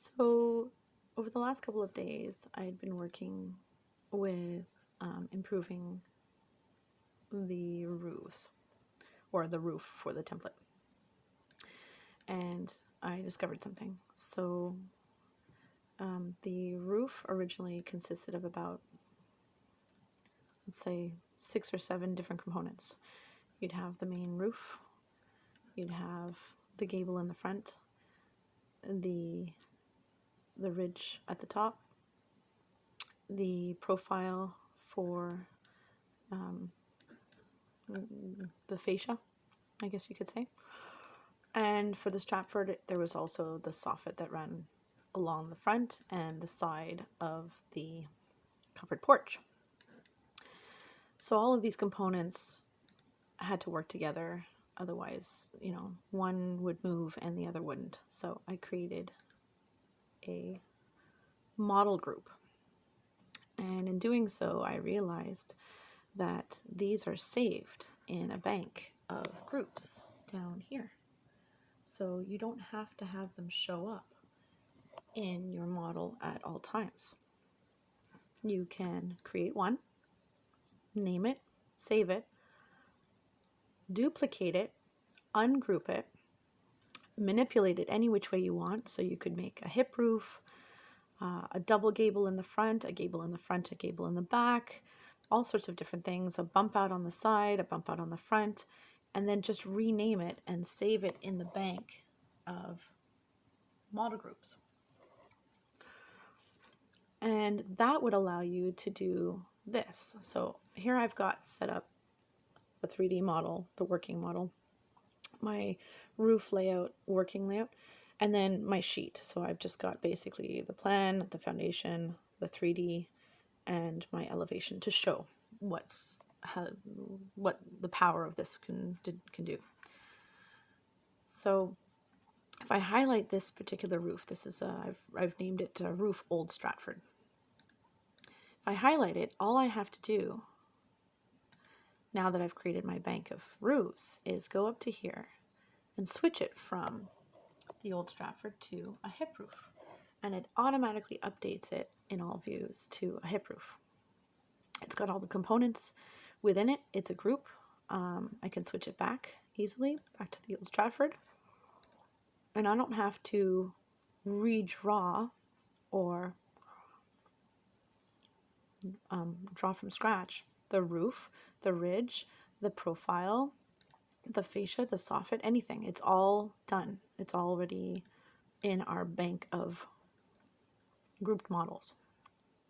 So, over the last couple of days, I'd been working with improving the roofs or the roof for the template. And I discovered something. So, the roof originally consisted of about, let's say, 6 or 7 different components. You'd have the main roof, you'd have the gable in the front, the ridge at the top, the profile for the fascia, I guess you could say. And for the Stratford, there was also the soffit that ran along the front and the side of the covered porch. So all of these components had to work together. Otherwise, one would move and the other wouldn't. So I created a model group. And in doing so, I realized that these are saved in a bank of groups down here. So you don't have to have them show up in your model at all times. You can create one, name it, save it, duplicate it, ungroup it, manipulate it any which way you want. So you could make a hip roof, a double gable in the front, a gable in the front, a gable in the back, all sorts of different things, a bump out on the side, a bump out on the front, and then just rename it and save it in the bank of model groups. And that would allow you to do this. So here I've got set up the 3D model, the working model, my roof layout, working layout, and then my sheet. So I've just got basically the plan, the foundation, the 3D, and my elevation to show what the power of this can do. So if I highlight this particular roof, this is I've named it Roof Old Stratford. If I highlight it, all I have to do now that I've created my bank of roofs is go up to here and switch it from the Old Stratford to a hip roof, and it automatically updates it in all views to a hip roof. It's got all the components within it. It's a group. I can switch it back easily, back to the Old Stratford, and I don't have to redraw or draw from scratch the roof, the ridge, the profile, the fascia, the soffit, anything. It's all done. It's already in our bank of grouped models,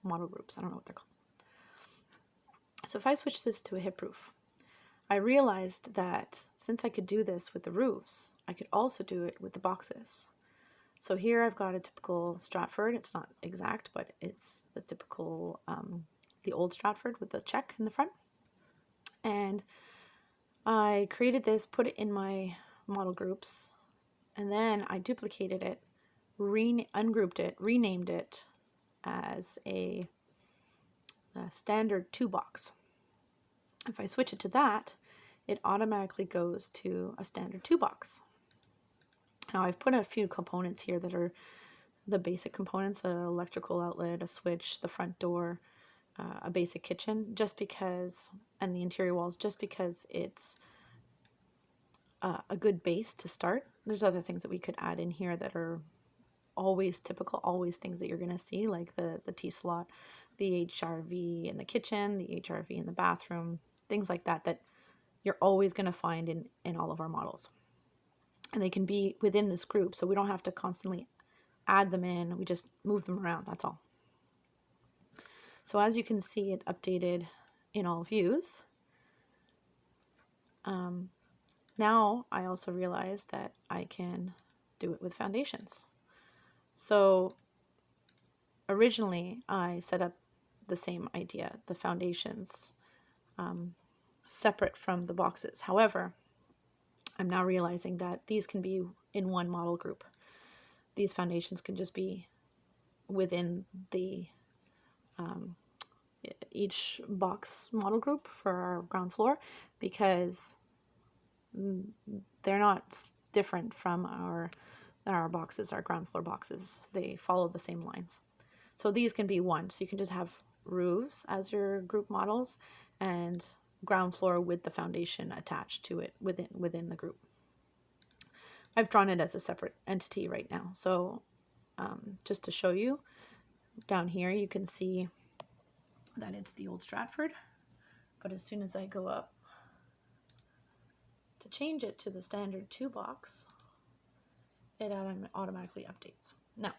model groups. I don't know what they're called. So if I switch this to a hip roof, I realized that since I could do this with the roofs, I could also do it with the boxes. So here I've got a typical Stratford. It's not exact, but it's the typical, the Old Stratford with the check in the front. And I created this, put it in my model groups, and then I duplicated it, ungrouped it, renamed it as a standard 2 box. If I switch it to that, it automatically goes to a standard 2 box. Now I've put a few components here that are the basic components: an electrical outlet, a switch, the front door, a basic kitchen, just because, and the interior walls, just because it's a good base to start. There's other things that we could add in here that are always typical, always things that you're going to see, like the T-slot, the HRV in the kitchen, the HRV in the bathroom, things like that, that you're always going to find in all of our models. And they can be within this group, so we don't have to constantly add them in. We just move them around, that's all. So as you can see, it updated in all views. Now I also realize that I can do it with foundations. So originally I set up the same idea, the foundations, separate from the boxes. However, I'm now realizing that these can be in one model group. These foundations can just be within the each box model group for our ground floor, because they're not different from our our boxes, our ground floor boxes, they follow the same lines. So these can be one. So you can just have roofs as your group models and ground floor with the foundation attached to it within the group. I've drawn it as a separate entity right now. So just to show you, down here you can see that it's the old Stratford, but as soon as I go up to change it to the standard 2 box, it automatically updates. Now,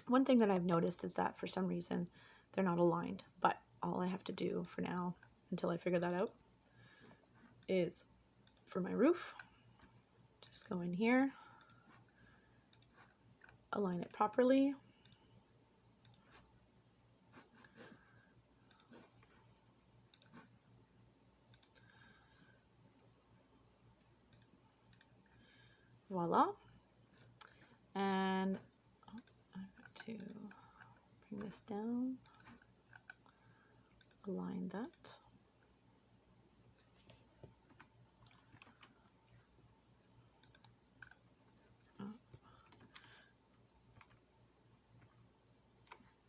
one thing that I've noticed is that for some reason they're not aligned, but all I have to do for now, until I figure that out, is for my roof, just go in here, align it properly. Voila. And I'm going to bring this down, align that.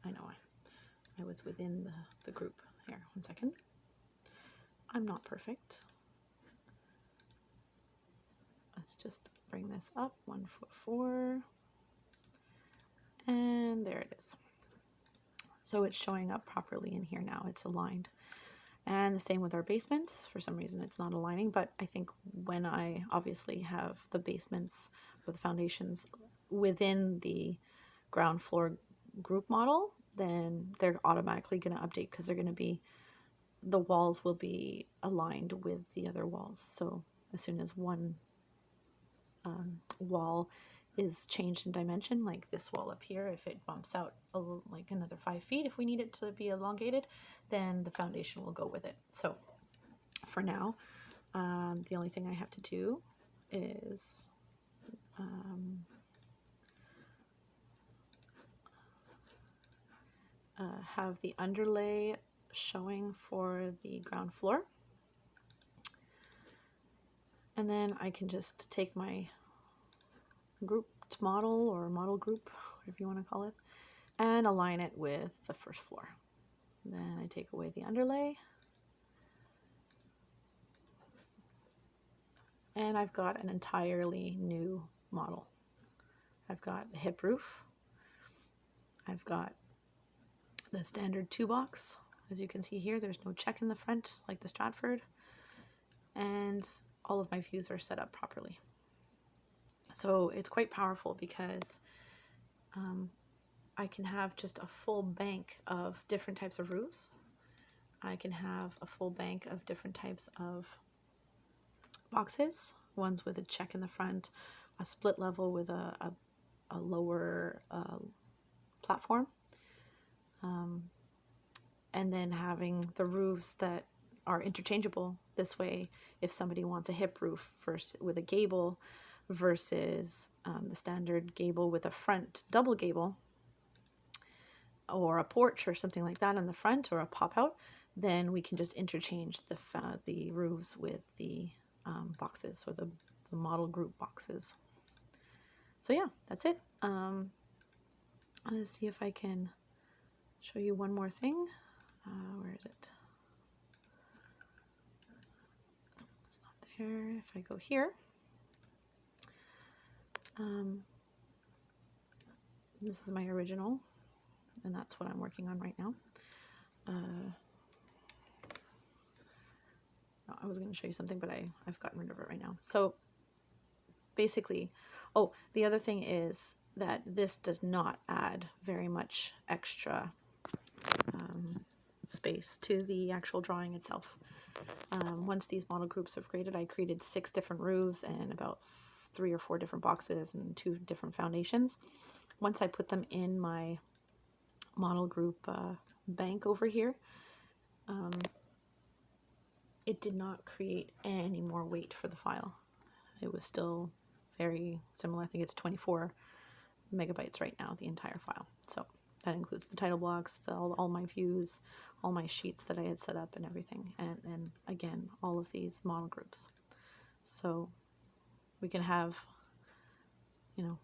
I know I was within the group. Here, 1 second. I'm not perfect. Let's just bring this up 1'4", and there it is. So it's showing up properly in here now. It's aligned. And the same with our basements. For some reason it's not aligning, but I think when I obviously have the basements or the foundations within the ground floor group model, then they're automatically going to update because they're going to be, the walls will be aligned with the other walls. So as soon as one wall is changed in dimension, like this wall up here, if it bumps out like another 5 feet, if we need it to be elongated, then the foundation will go with it. So for now, the only thing I have to do is have the underlay showing for the ground floor, and then I can just take my grouped model or model group, whatever you want to call it, and align it with the first floor. Then I take away the underlay, and I've got an entirely new model. I've got a hip roof, I've got the standard 2 box. As you can see here, there's no check in the front like the Stratford, and all of my views are set up properly. So it's quite powerful because I can have just a full bank of different types of roofs. I can have a full bank of different types of boxes, ones with a check in the front, a split level with a lower platform, and then having the roofs that are interchangeable. This way, if somebody wants a hip roof with a gable versus the standard gable with a front double gable, or a porch or something like that in the front, or a pop out, then we can just interchange the roofs with the boxes, or the model group boxes. So yeah, that's it. Let's see if I can show you one more thing. Where is it? It's not there. If I go here, this is my original, and that's what I'm working on right now. I was going to show you something, but I've gotten rid of it right now. So basically, oh, the other thing is that this does not add very much extra space to the actual drawing itself. Once these model groups have created, I created 6 different roofs and about 3 or 4 different boxes and 2 different foundations. Once I put them in my model group bank over here, it did not create any more weight for the file. It was still very similar. I think it's 24 megabytes right now, the entire file. So that includes the title blocks, all my views, all my sheets that I had set up and everything. And again, all of these model groups. So we can have, you know,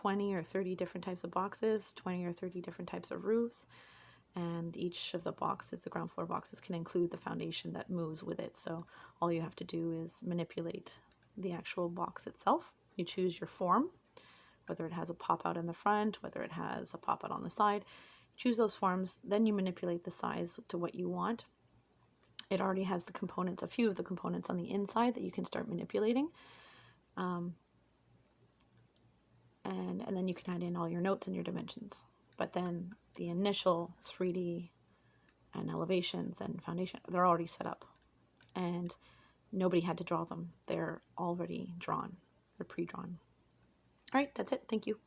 20 or 30 different types of boxes, 20 or 30 different types of roofs, and each of the boxes, the ground floor boxes, can include the foundation that moves with it. So all you have to do is manipulate the actual box itself. You choose your form, whether it has a pop out in the front, whether it has a pop out on the side. Choose those forms, then you manipulate the size to what you want. It already has the components, a few of the components on the inside that you can start manipulating. And then you can add in all your notes and your dimensions. But then the initial 3D and elevations and foundation, they're already set up. And nobody had to draw them. They're already drawn. They're pre-drawn. All right, that's it. Thank you.